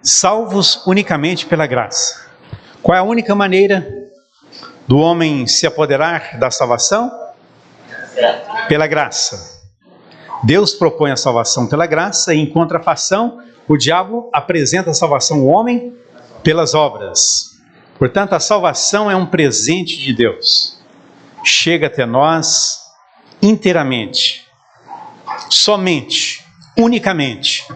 salvos unicamente pela graça. Qual é a única maneira do homem se apoderar da salvação? Pela graça. Deus propõe a salvação pela graça e, em contrafação, o diabo apresenta a salvação ao homem pelas obras. Portanto, a salvação é um presente de Deus. Chega até nós inteiramente, somente, unicamente,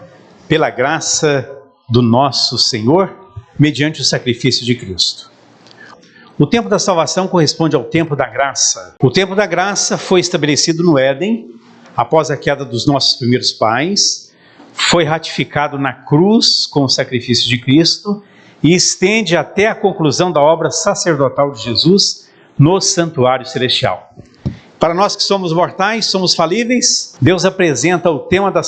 pela graça do nosso Senhor, mediante o sacrifício de Cristo. O tempo da salvação corresponde ao tempo da graça. O tempo da graça foi estabelecido no Éden, após a queda dos nossos primeiros pais, foi ratificado na cruz com o sacrifício de Cristo e estende até a conclusão da obra sacerdotal de Jesus no santuário celestial. Para nós que somos mortais, somos falíveis, Deus apresenta o tema da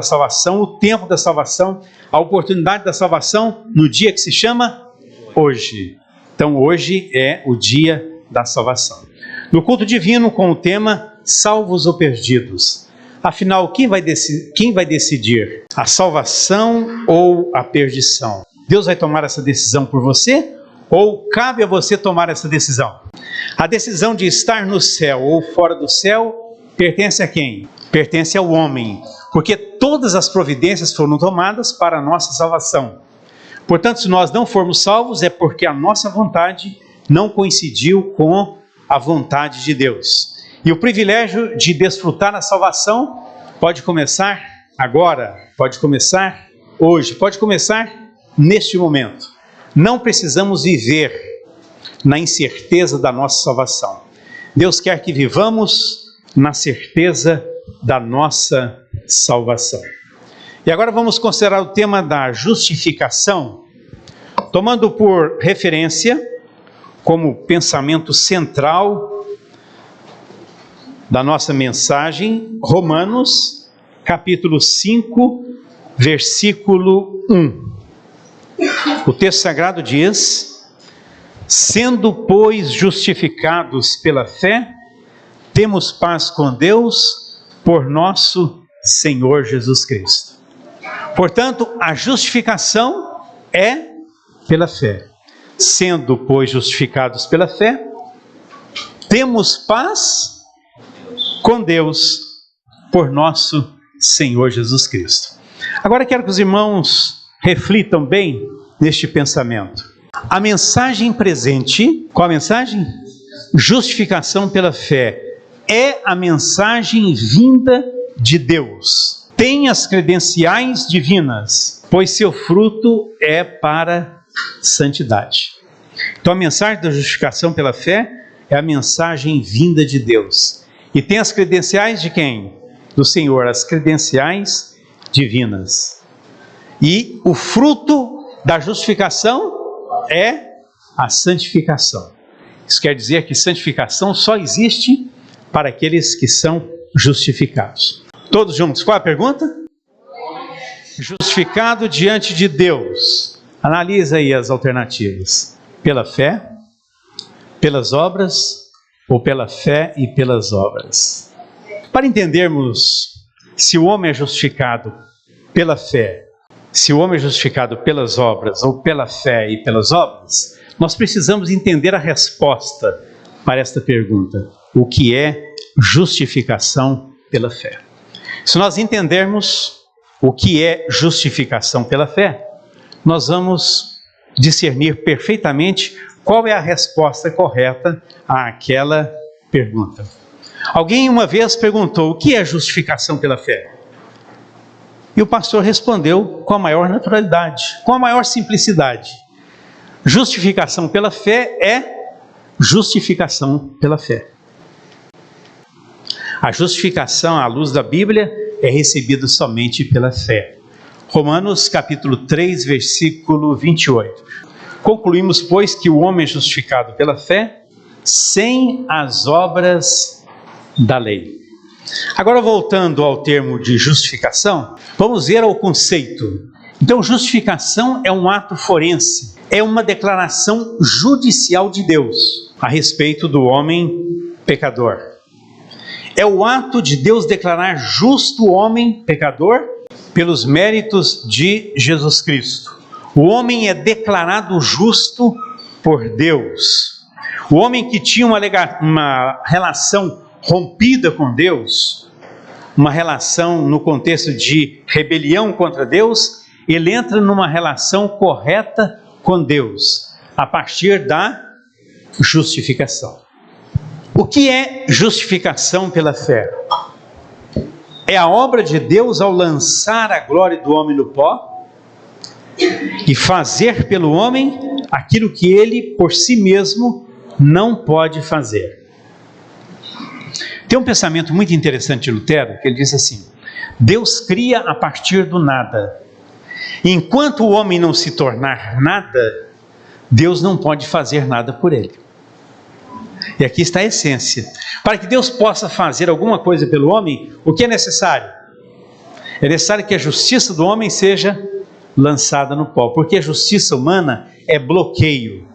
salvação, o tempo da salvação, a oportunidade da salvação no dia que se chama hoje. Então hoje é o dia da salvação. No culto divino com o tema salvos ou perdidos. Afinal, quem vai decidir? A salvação ou a perdição? Deus vai tomar essa decisão por você? Ou cabe a você tomar essa decisão? A decisão de estar no céu ou fora do céu pertence a quem? Pertence ao homem, porque todas as providências foram tomadas para a nossa salvação. Portanto, se nós não formos salvos, é porque a nossa vontade não coincidiu com a vontade de Deus. E o privilégio de desfrutar a salvação pode começar agora, pode começar hoje, pode começar neste momento. Não precisamos viver na incerteza da nossa salvação. Deus quer que vivamos na certeza da nossa salvação. E agora vamos considerar o tema da justificação, tomando por referência, como pensamento central da nossa mensagem, Romanos, capítulo 5, versículo 1. O texto sagrado diz: sendo, pois, justificados pela fé, temos paz com Deus por nosso Senhor Jesus Cristo. Portanto, a justificação é pela fé. Sendo, pois, justificados pela fé, temos paz com Deus por nosso Senhor Jesus Cristo. Agora quero que os irmãos reflitam bem neste pensamento. A mensagem presente, qual a mensagem? Justificação pela fé, é a mensagem vinda de Deus. Tem as credenciais divinas, pois seu fruto é para santidade. Então a mensagem da justificação pela fé é a mensagem vinda de Deus. E tem as credenciais de quem? Do Senhor, as credenciais divinas. E o fruto da justificação é a santificação. Isso quer dizer que santificação só existe para aqueles que são justificados. Todos juntos, qual é a pergunta? Justificado diante de Deus. Analisa aí as alternativas. Pela fé, pelas obras ou pela fé e pelas obras. Para entendermos se o homem é justificado pela fé, se o homem é justificado pelas obras ou pela fé e pelas obras, nós precisamos entender a resposta para esta pergunta. O que é justificação pela fé? Se nós entendermos o que é justificação pela fé, nós vamos discernir perfeitamente qual é a resposta correta àquela pergunta. Alguém uma vez perguntou: o que é justificação pela fé? E o pastor respondeu com a maior naturalidade, com a maior simplicidade: justificação pela fé é justificação pela fé. A justificação à luz da Bíblia é recebida somente pela fé. Romanos capítulo 3, versículo 28. Concluímos, pois, que o homem é justificado pela fé sem as obras da lei. Agora, voltando ao termo de justificação, vamos ver ao conceito. Então, justificação é um ato forense, é uma declaração judicial de Deus a respeito do homem pecador. É o ato de Deus declarar justo o homem pecador pelos méritos de Jesus Cristo. O homem é declarado justo por Deus. O homem que tinha uma relação rompida com Deus, uma relação no contexto de rebelião contra Deus, ele entra numa relação correta com Deus, a partir da justificação. O que é justificação pela fé? É a obra de Deus ao lançar a glória do homem no pó e fazer pelo homem aquilo que ele, por si mesmo, não pode fazer. Tem um pensamento muito interessante de Lutero, que ele diz assim: Deus cria a partir do nada. Enquanto o homem não se tornar nada, Deus não pode fazer nada por ele. E aqui está a essência. Para que Deus possa fazer alguma coisa pelo homem, o que é necessário? É necessário que a justiça do homem seja lançada no pó, porque a justiça humana é bloqueio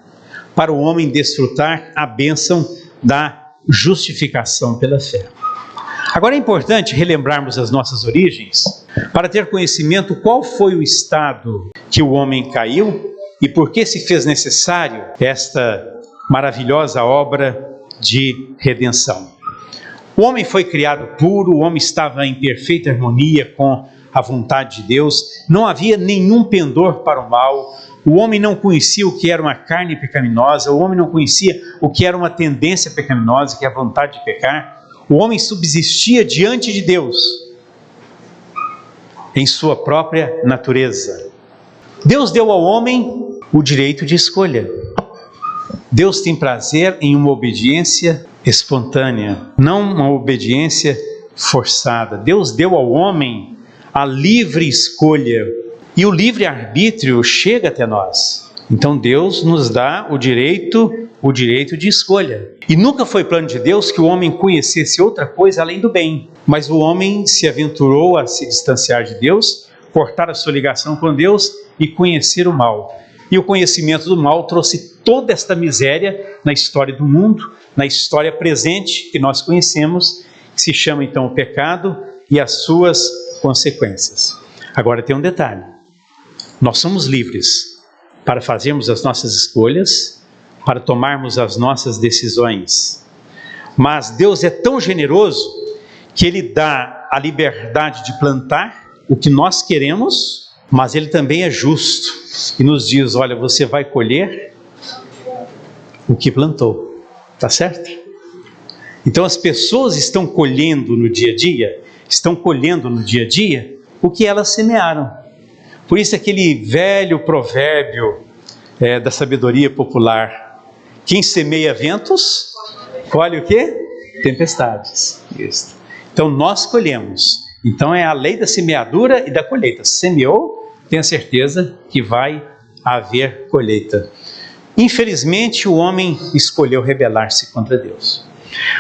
para o homem desfrutar a bênção da justificação pela fé. Agora é importante relembrarmos as nossas origens, para ter conhecimento qual foi o estado que o homem caiu e por que se fez necessário esta maravilhosa obra de redenção. O homem foi criado puro, o homem estava em perfeita harmonia com a vontade de Deus, não havia nenhum pendor para o mal, o homem não conhecia o que era uma carne pecaminosa, o homem não conhecia o que era uma tendência pecaminosa, que é a vontade de pecar. O homem subsistia diante de Deus em sua própria natureza. Deus deu ao homem o direito de escolha. Deus tem prazer em uma obediência espontânea, não uma obediência forçada. Deus deu ao homem a livre escolha e o livre-arbítrio chega até nós. Então Deus nos dá o direito de escolha. E nunca foi plano de Deus que o homem conhecesse outra coisa além do bem. Mas o homem se aventurou a se distanciar de Deus, cortar a sua ligação com Deus e conhecer o mal. E o conhecimento do mal trouxe toda esta miséria na história do mundo, na história presente que nós conhecemos, que se chama então o pecado e as suas consequências. Agora tem um detalhe: nós somos livres para fazermos as nossas escolhas, para tomarmos as nossas decisões. Mas Deus é tão generoso que Ele dá a liberdade de plantar o que nós queremos, mas Ele também é justo e nos diz: olha, você vai colher o que plantou, tá certo? Então as pessoas estão colhendo no dia a dia, o que elas semearam. Por isso aquele velho provérbio da sabedoria popular: quem semeia ventos, colhe o quê? Tempestades. Isso. Então nós colhemos. Então é a lei da semeadura e da colheita. Semeou, tenha certeza que vai haver colheita. Infelizmente o homem escolheu rebelar-se contra Deus.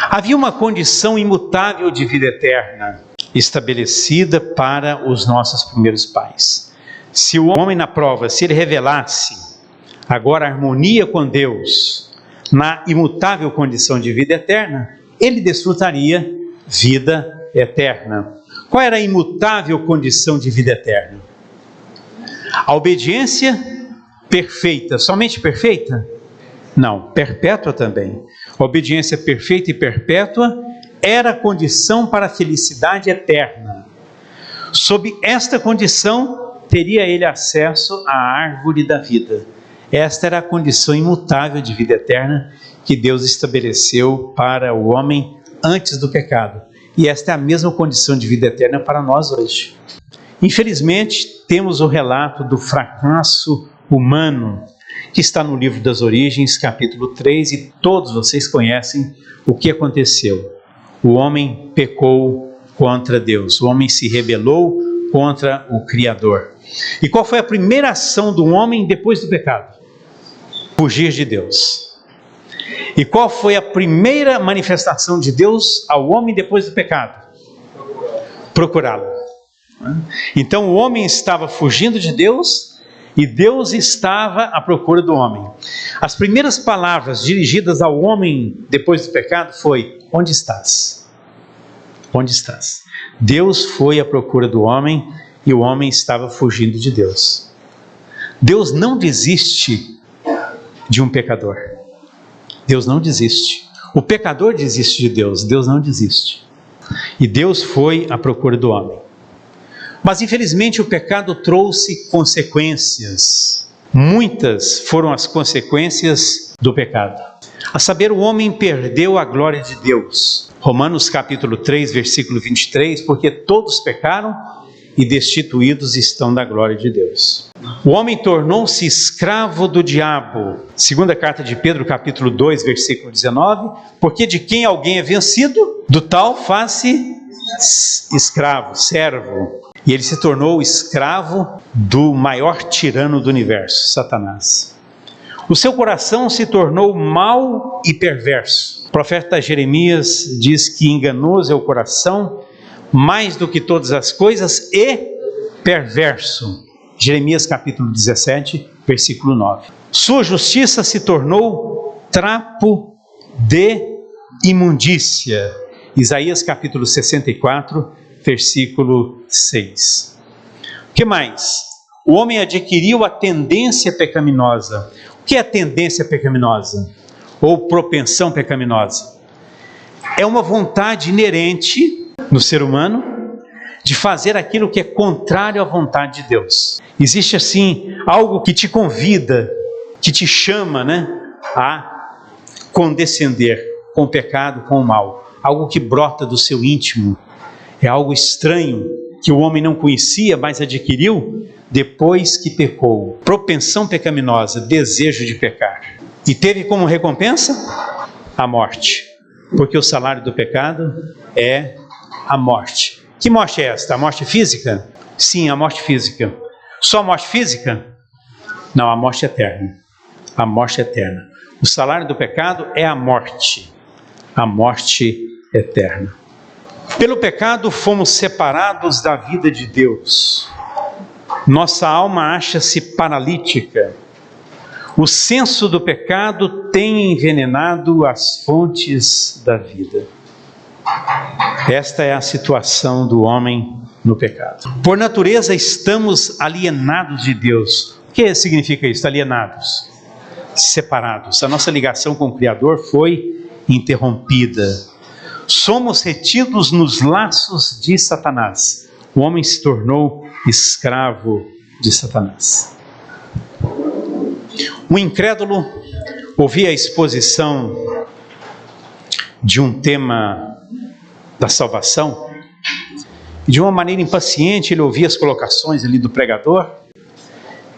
Havia uma condição imutável de vida eterna estabelecida para os nossos primeiros pais. Se o homem na prova, se ele revelasse agora a harmonia com Deus, na imutável condição de vida eterna, ele desfrutaria vida eterna. Qual era a imutável condição de vida eterna? A obediência perfeita, somente perfeita? Não, perpétua também. A obediência perfeita e perpétua era a condição para a felicidade eterna. Sob esta condição, teria ele acesso à árvore da vida. Esta era a condição imutável de vida eterna que Deus estabeleceu para o homem antes do pecado. E esta é a mesma condição de vida eterna para nós hoje. Infelizmente, temos o relato do fracasso humano, que está no livro das Origens, capítulo 3, e todos vocês conhecem o que aconteceu. O homem pecou contra Deus, o homem se rebelou contra o Criador. E qual foi a primeira ação do homem depois do pecado? Fugir de Deus. E qual foi a primeira manifestação de Deus ao homem depois do pecado? Procurá-lo. Então o homem estava fugindo de Deus e Deus estava à procura do homem. As primeiras palavras dirigidas ao homem depois do pecado foi: onde estás? Onde estás? Deus foi à procura do homem e o homem estava fugindo de Deus. Deus não desiste de um pecador. Deus não desiste. O pecador desiste de Deus, Deus não desiste. E Deus foi à procura do homem. Mas infelizmente o pecado trouxe consequências. Muitas foram as consequências do pecado. A saber, o homem perdeu a glória de Deus. Romanos capítulo 3, versículo 23, porque todos pecaram e destituídos estão da glória de Deus. O homem tornou-se escravo do diabo. Segunda carta de Pedro, capítulo 2, versículo 19, porque de quem alguém é vencido, do tal faz-se escravo, servo. E ele se tornou escravo do maior tirano do universo, Satanás. O seu coração se tornou mau e perverso. O profeta Jeremias diz que enganoso é o coração, mais do que todas as coisas, e perverso. Jeremias capítulo 17, versículo 9. Sua justiça se tornou trapo de imundícia. Isaías capítulo 64, versículo 6. O que mais? O homem adquiriu a tendência pecaminosa. O que é a tendência pecaminosa? Ou propensão pecaminosa? É uma vontade inerente no ser humano de fazer aquilo que é contrário à vontade de Deus. Existe assim algo que te convida, que te chama, a condescender com o pecado, com o mal. Algo que brota do seu íntimo. É algo estranho que o homem não conhecia, mas adquiriu depois que pecou. Propensão pecaminosa, desejo de pecar. E teve como recompensa a morte. Porque o salário do pecado é a morte. Que morte é esta? A morte física? Sim, a morte física. Só a morte física? Não, a morte eterna. A morte eterna. O salário do pecado é a morte. A morte eterna. Pelo pecado fomos separados da vida de Deus. Nossa alma acha-se paralítica. O senso do pecado tem envenenado as fontes da vida. Esta é a situação do homem no pecado. Por natureza estamos alienados de Deus. O que significa isso? Alienados, separados. A nossa ligação com o Criador foi interrompida. Somos retidos nos laços de Satanás. O homem se tornou escravo de Satanás. O incrédulo ouvia a exposição de um tema da salvação e de uma maneira impaciente ele ouvia as colocações ali do pregador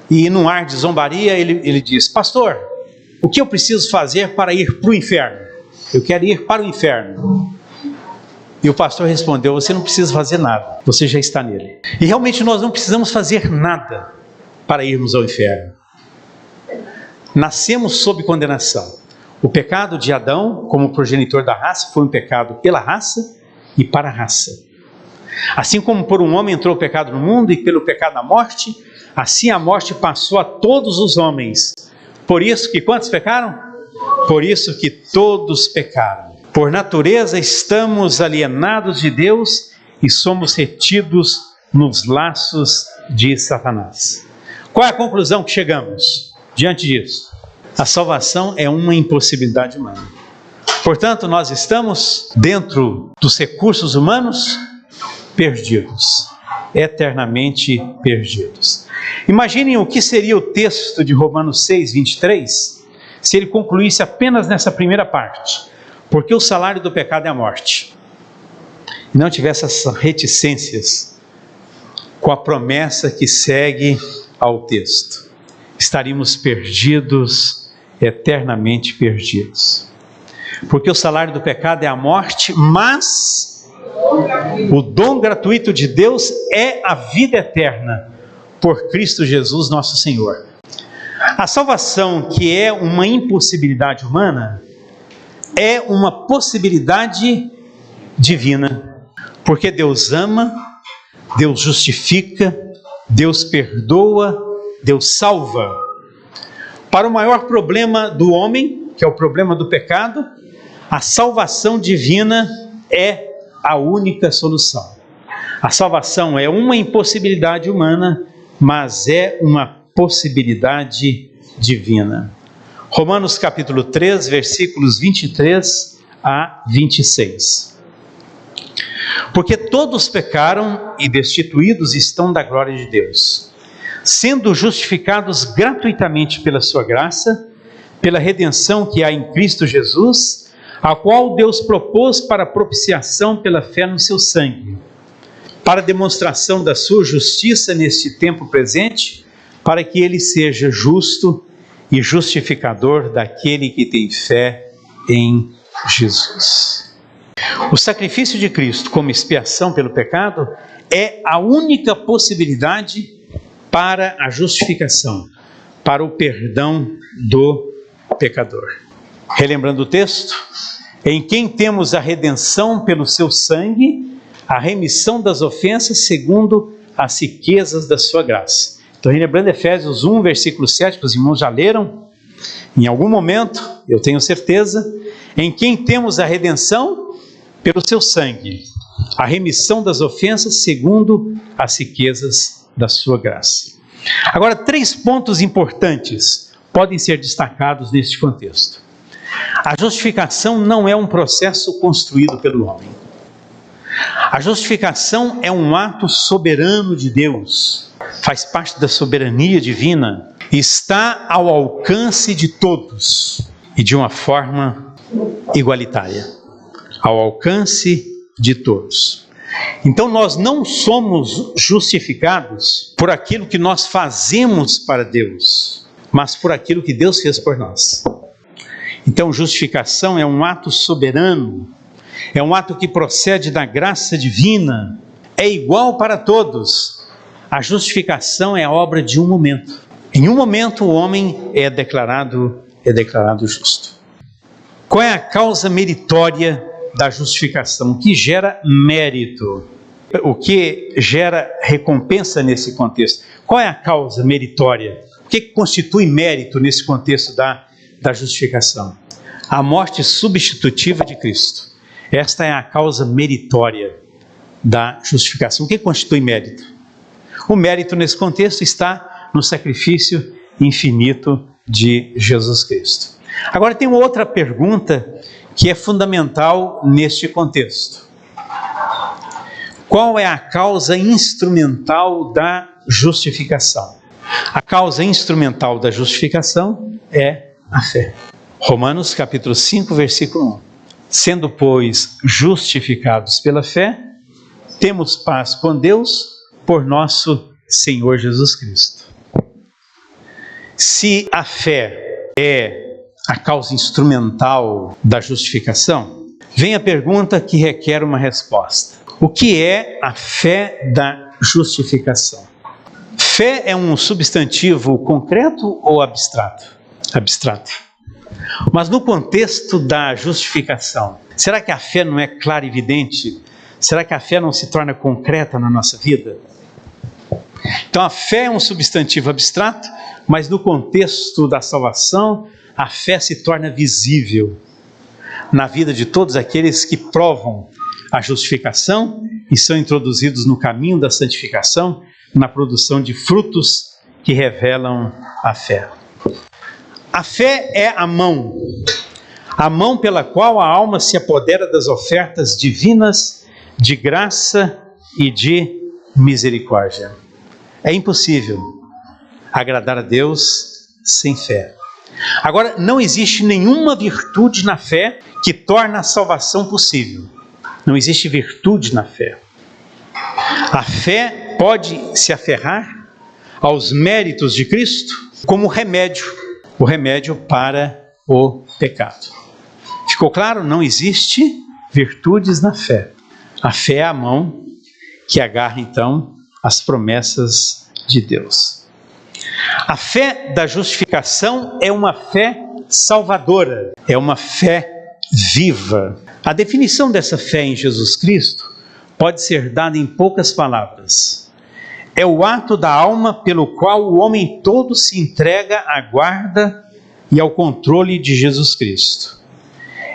e num ar de zombaria ele diz: pastor, o que eu preciso fazer para ir para o inferno? Eu quero ir para o inferno. E o pastor respondeu: você não precisa fazer nada, você já está nele. E realmente nós não precisamos fazer nada para irmos ao inferno. Nascemos sob condenação. O pecado de Adão, como progenitor da raça, foi um pecado pela raça e para a raça. Assim como por um homem entrou o pecado no mundo e pelo pecado a morte, assim a morte passou a todos os homens. Por isso que quantos pecaram? Por isso que todos pecaram. Por natureza estamos alienados de Deus e somos retidos nos laços de Satanás. Qual é a conclusão que chegamos diante disso? A salvação é uma impossibilidade humana. Portanto, nós estamos dentro dos recursos humanos perdidos, eternamente perdidos. Imaginem o que seria o texto de Romanos 6, 23, se ele concluísse apenas nessa primeira parte. Porque o salário do pecado é a morte. E não tivesse essas reticências com a promessa que segue ao texto. Estaríamos perdidos, eternamente perdidos. Porque o salário do pecado é a morte, mas o dom gratuito de Deus é a vida eterna, por Cristo Jesus nosso Senhor. A salvação, que é uma impossibilidade humana, é uma possibilidade divina, porque Deus ama, Deus justifica, Deus perdoa, Deus salva. Para o maior problema do homem, que é o problema do pecado, a salvação divina é a única solução. A salvação é uma impossibilidade humana, mas é uma possibilidade divina. Romanos capítulo 3, versículos 23 a 26. Porque todos pecaram e destituídos estão da glória de Deus, sendo justificados gratuitamente pela sua graça, pela redenção que há em Cristo Jesus, a qual Deus propôs para propiciação pela fé no seu sangue, para demonstração da sua justiça neste tempo presente, para que ele seja justo e justificador daquele que tem fé em Jesus. O sacrifício de Cristo como expiação pelo pecado é a única possibilidade para a justificação, para o perdão do pecador. Relembrando o texto, em quem temos a redenção pelo seu sangue, a remissão das ofensas segundo as riquezas da sua graça. Então, relembrando Efésios 1, versículo 7, que os irmãos já leram, em algum momento, eu tenho certeza, em quem temos a redenção pelo seu sangue, a remissão das ofensas segundo as riquezas da sua graça. Agora, 3 pontos importantes podem ser destacados neste contexto. A justificação não é um processo construído pelo homem. A justificação é um ato soberano de Deus, faz parte da soberania divina, está ao alcance de todos e de uma forma igualitária, ao alcance de todos. Então nós não somos justificados por aquilo que nós fazemos para Deus, mas por aquilo que Deus fez por nós. Então justificação é um ato soberano, é um ato que procede da graça divina, é igual para todos. A justificação é a obra de um momento. Em um momento o homem é declarado justo. Qual é a causa meritória da justificação? O que gera mérito? O que gera recompensa nesse contexto? Qual é a causa meritória? O que constitui mérito nesse contexto da justificação? A morte substitutiva de Cristo. Esta é a causa meritória da justificação. O que constitui mérito? O mérito nesse contexto está no sacrifício infinito de Jesus Cristo. Agora tem uma outra pergunta que é fundamental neste contexto. Qual é a causa instrumental da justificação? A causa instrumental da justificação é a fé. Romanos capítulo 5, versículo 1. Sendo, pois, justificados pela fé, temos paz com Deus por nosso Senhor Jesus Cristo. Se a fé é a causa instrumental da justificação, vem a pergunta que requer uma resposta. O que é a fé da justificação? Fé é um substantivo concreto ou abstrato? Abstrato. Mas no contexto da justificação, será que a fé não é clara e evidente? Será que a fé não se torna concreta na nossa vida? Então a fé é um substantivo abstrato, mas no contexto da salvação, a fé se torna visível na vida de todos aqueles que provam a justificação e são introduzidos no caminho da santificação, na produção de frutos que revelam a fé. A fé é a mão pela qual a alma se apodera das ofertas divinas de graça e de misericórdia. É impossível agradar a Deus sem fé. Agora, não existe nenhuma virtude na fé que torna a salvação possível. Não existe virtude na fé. A fé pode se aferrar aos méritos de Cristo como remédio, o remédio para o pecado. Ficou claro? Não existe virtudes na fé. A fé é a mão que agarra, então, as promessas de Deus. A fé da justificação é uma fé salvadora, é uma fé viva. A definição dessa fé em Jesus Cristo pode ser dada em poucas palavras. É o ato da alma pelo qual o homem todo se entrega à guarda e ao controle de Jesus Cristo.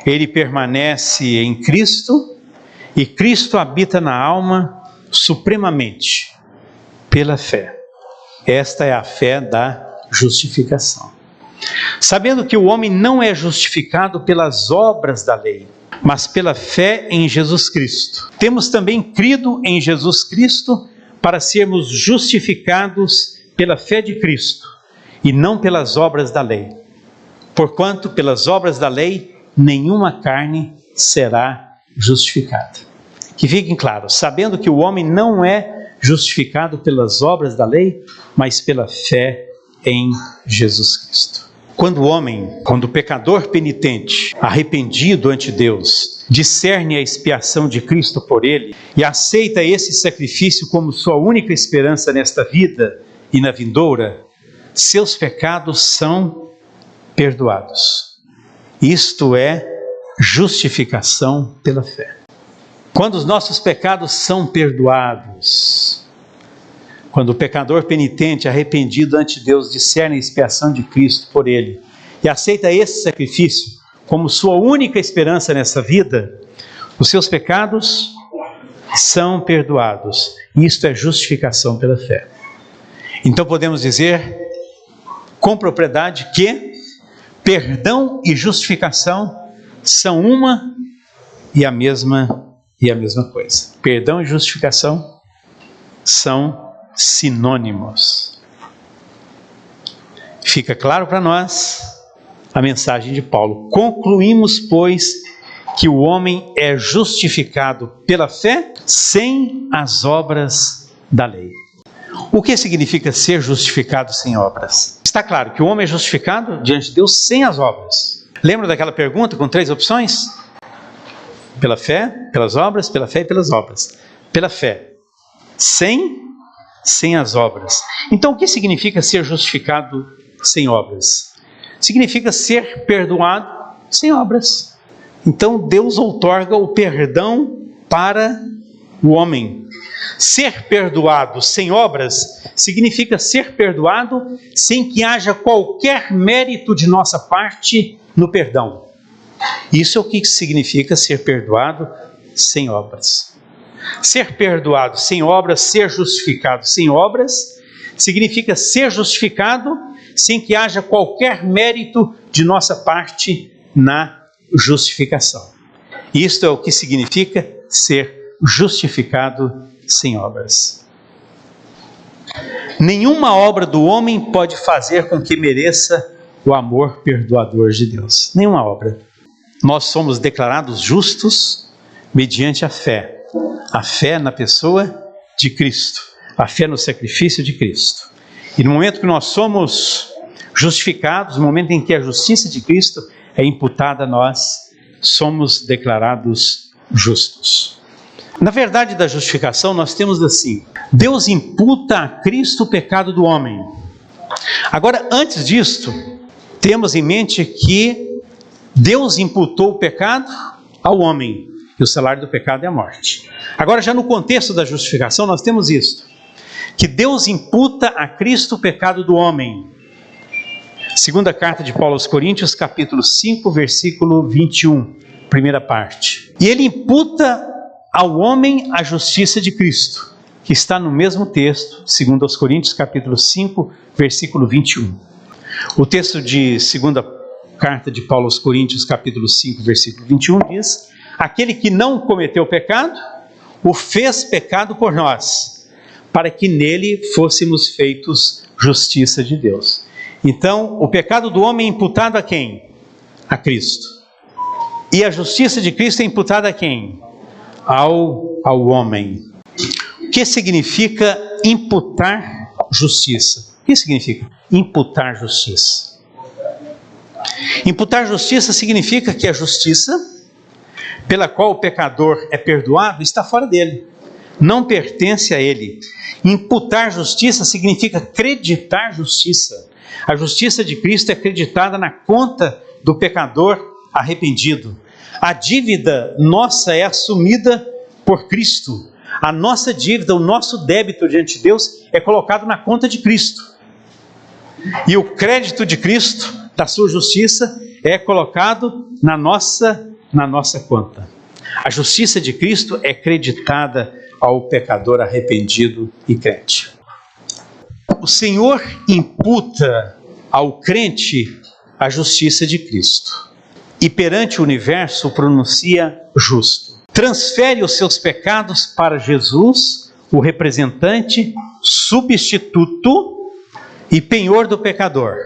Ele permanece em Cristo e Cristo habita na alma supremamente pela fé. Esta é a fé da justificação. Sabendo que o homem não é justificado pelas obras da lei, mas pela fé em Jesus Cristo. Temos também crido em Jesus Cristo para sermos justificados pela fé de Cristo e não pelas obras da lei. Porquanto, pelas obras da lei, nenhuma carne será justificada. Que fiquem claros, sabendo que o homem não é justificado pelas obras da lei, mas pela fé em Jesus Cristo. Quando o pecador penitente, arrependido ante Deus, discerne a expiação de Cristo por ele e aceita esse sacrifício como sua única esperança nesta vida e na vindoura, seus pecados são perdoados. Isto é justificação pela fé. Quando os nossos pecados são perdoados, quando o pecador penitente, arrependido ante Deus, discerne a expiação de Cristo por ele e aceita esse sacrifício como sua única esperança nessa vida, os seus pecados são perdoados. Isto é justificação pela fé. Então podemos dizer com propriedade que perdão e justificação são uma e a mesma coisa. Perdão e justificação são sinônimos. Fica claro para nós a mensagem de Paulo. Concluímos, pois, que o homem é justificado pela fé sem as obras da lei. O que significa ser justificado sem obras? Está claro que o homem é justificado diante de Deus sem as obras. Lembra daquela pergunta com 3 opções? Pela fé, pelas obras, pela fé e pelas obras. Pela fé, sem as obras. Então, o que significa ser justificado sem obras? Significa ser perdoado sem obras. Então, Deus outorga o perdão para o homem. Ser perdoado sem obras significa ser perdoado sem que haja qualquer mérito de nossa parte no perdão. Isso é o que significa ser perdoado sem obras. Ser perdoado sem obras, ser justificado sem obras, significa ser justificado sem que haja qualquer mérito de nossa parte na justificação. Isto é o que significa ser justificado sem obras. Nenhuma obra do homem pode fazer com que mereça o amor perdoador de Deus. Nenhuma obra. Nós somos declarados justos mediante a fé na pessoa de Cristo, a fé no sacrifício de Cristo. E no momento que nós somos justificados, no momento em que a justiça de Cristo é imputada a nós, somos declarados justos. Na verdade da justificação, nós temos assim: Deus imputa a Cristo o pecado do homem. Agora, antes disto, temos em mente que Deus imputou o pecado ao homem, e o salário do pecado é a morte. Agora, já no contexto da justificação, nós temos isto: que Deus imputa a Cristo o pecado do homem. Segunda carta de Paulo aos Coríntios, capítulo 5, versículo 21, primeira parte. E ele imputa ao homem a justiça de Cristo, que está no mesmo texto, segundo aos Coríntios, capítulo 5, versículo 21. O texto de segunda carta de Paulo aos Coríntios, capítulo 5, versículo 21, diz: aquele que não cometeu pecado, o fez pecado por nós, para que nele fôssemos feitos justiça de Deus. Então, o pecado do homem é imputado a quem? A Cristo. E a justiça de Cristo é imputada a quem? Ao homem. O que significa imputar justiça? O que significa imputar justiça? Imputar justiça significa que a justiça pela qual o pecador é perdoado está fora dele, não pertence a ele. Imputar justiça significa acreditar justiça. A justiça de Cristo é acreditada na conta do pecador arrependido. A dívida nossa é assumida por Cristo. A nossa dívida, o nosso débito diante de Deus é colocado na conta de Cristo. E o crédito de Cristo, da sua justiça, é colocado na nossa conta. A justiça de Cristo é creditada ao pecador arrependido e crente. O Senhor imputa ao crente a justiça de Cristo e perante o universo o pronuncia justo. Transfere os seus pecados para Jesus, o representante, substituto e penhor do pecador.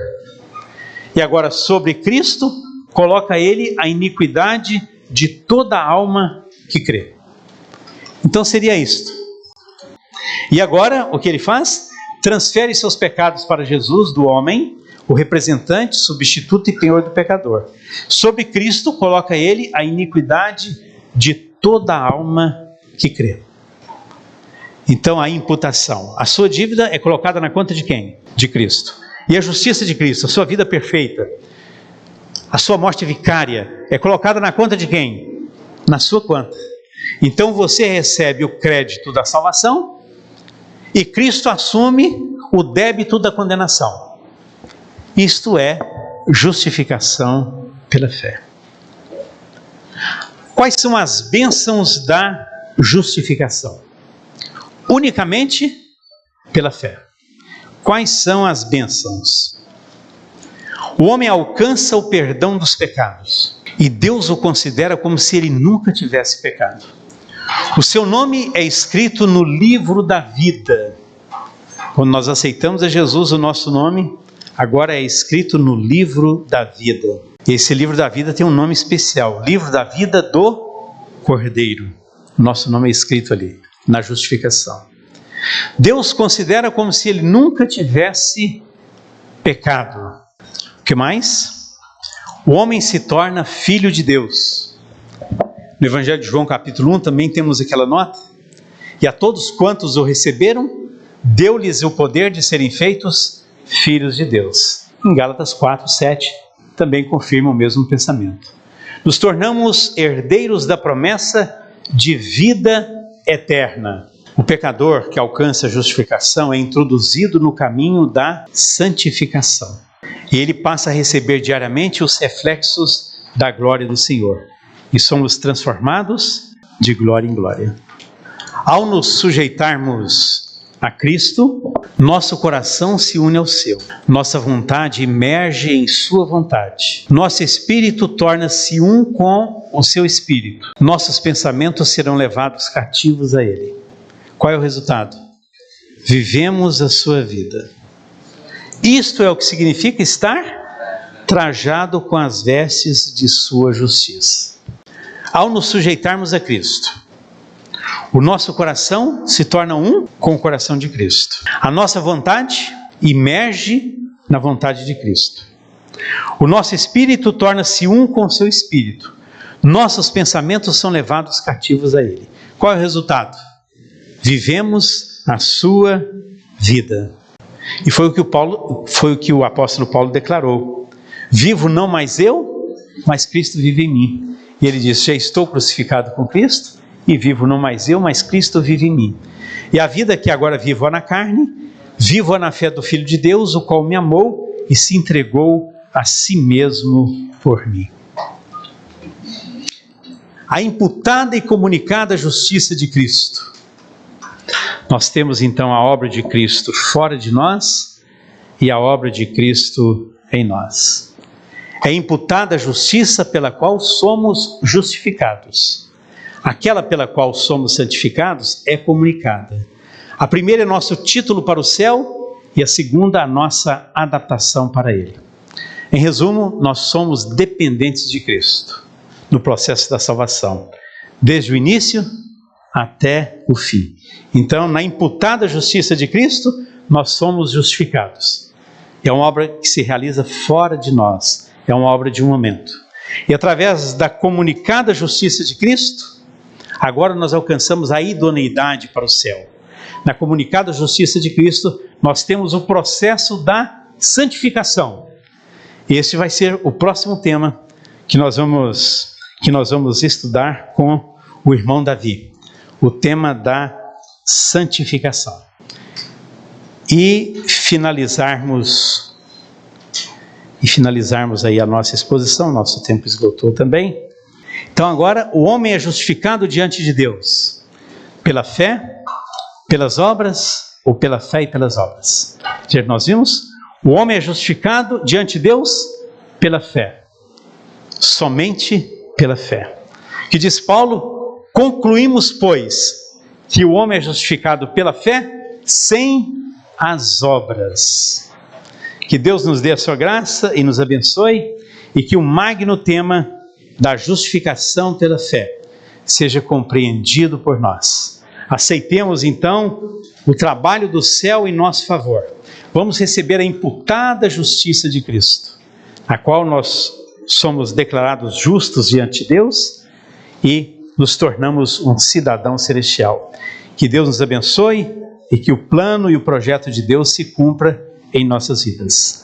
E agora sobre Cristo coloca ele a iniquidade de toda alma que crê. Então seria isto. E agora o que ele faz? Transfere seus pecados para Jesus, do homem, o representante, substituto e penhor do pecador. Sobre Cristo coloca ele a iniquidade de toda alma que crê. Então a imputação. A sua dívida é colocada na conta de quem? De Cristo. E a justiça de Cristo, a sua vida perfeita, a sua morte vicária, é colocada na conta de quem? Na sua conta. Então você recebe o crédito da salvação e Cristo assume o débito da condenação. Isto é justificação pela fé. Quais são as bênçãos da justificação? Unicamente pela fé. Quais são as bênçãos? O homem alcança o perdão dos pecados e Deus o considera como se ele nunca tivesse pecado. O seu nome é escrito no livro da vida. Quando nós aceitamos a Jesus, o nosso nome agora é escrito no livro da vida. Esse livro da vida tem um nome especial, livro da vida do Cordeiro. Nosso nome é escrito ali, na justificação. Deus considera como se ele nunca tivesse pecado. O que mais? O homem se torna filho de Deus. No Evangelho de João, capítulo 1, também temos aquela nota. E a todos quantos o receberam, deu-lhes o poder de serem feitos filhos de Deus. Em Gálatas 4, 7, também confirma o mesmo pensamento. Nos tornamos herdeiros da promessa de vida eterna. O pecador que alcança a justificação é introduzido no caminho da santificação. E ele passa a receber diariamente os reflexos da glória do Senhor. E somos transformados de glória em glória. Ao nos sujeitarmos a Cristo, nosso coração se une ao seu. Nossa vontade emerge em sua vontade. Nosso espírito torna-se um com o seu espírito. Nossos pensamentos serão levados cativos a ele. Qual é o resultado? Vivemos a sua vida. Isto é o que significa estar trajado com as vestes de sua justiça. Ao nos sujeitarmos a Cristo, o nosso coração se torna um com o coração de Cristo. A nossa vontade emerge na vontade de Cristo. O nosso espírito torna-se um com o seu espírito. Nossos pensamentos são levados cativos a ele. Qual é o resultado? Vivemos a sua vida. E foi o que o apóstolo Paulo declarou. Vivo não mais eu, mas Cristo vive em mim. E ele diz: já estou crucificado com Cristo, e vivo não mais eu, mas Cristo vive em mim. E a vida que agora vivo na carne, vivo na fé do Filho de Deus, o qual me amou e se entregou a si mesmo por mim. A imputada e comunicada justiça de Cristo. Nós temos então a obra de Cristo fora de nós e a obra de Cristo em nós. É imputada a justiça pela qual somos justificados. Aquela pela qual somos santificados é comunicada. A primeira é nosso título para o céu e a segunda a nossa adaptação para ele. Em resumo, nós somos dependentes de Cristo no processo da salvação, desde o início até o fim. Então, na imputada justiça de Cristo, nós somos justificados. É uma obra que se realiza fora de nós, é uma obra de um momento. E através da comunicada justiça de Cristo, agora nós alcançamos a idoneidade para o céu. Na comunicada justiça de Cristo, nós temos o processo da santificação. Esse vai ser o próximo tema que nós vamos estudar com o irmão Davi. O tema da santificação. E finalizarmos aí a nossa exposição, nosso tempo esgotou também. Então agora o homem é justificado diante de Deus. Pela fé, pelas obras ou pela fé e pelas obras? Nós vimos, o homem é justificado diante de Deus pela fé, somente pela fé. Que diz Paulo, concluímos, pois, que o homem é justificado pela fé sem as obras. Que Deus nos dê a sua graça e nos abençoe, e que o magno tema da justificação pela fé seja compreendido por nós. Aceitemos então o trabalho do céu em nosso favor. Vamos receber a imputada justiça de Cristo, a qual nós somos declarados justos diante de Deus e nos tornamos um cidadão celestial. Que Deus nos abençoe e que o plano e o projeto de Deus se cumpra em nossas vidas.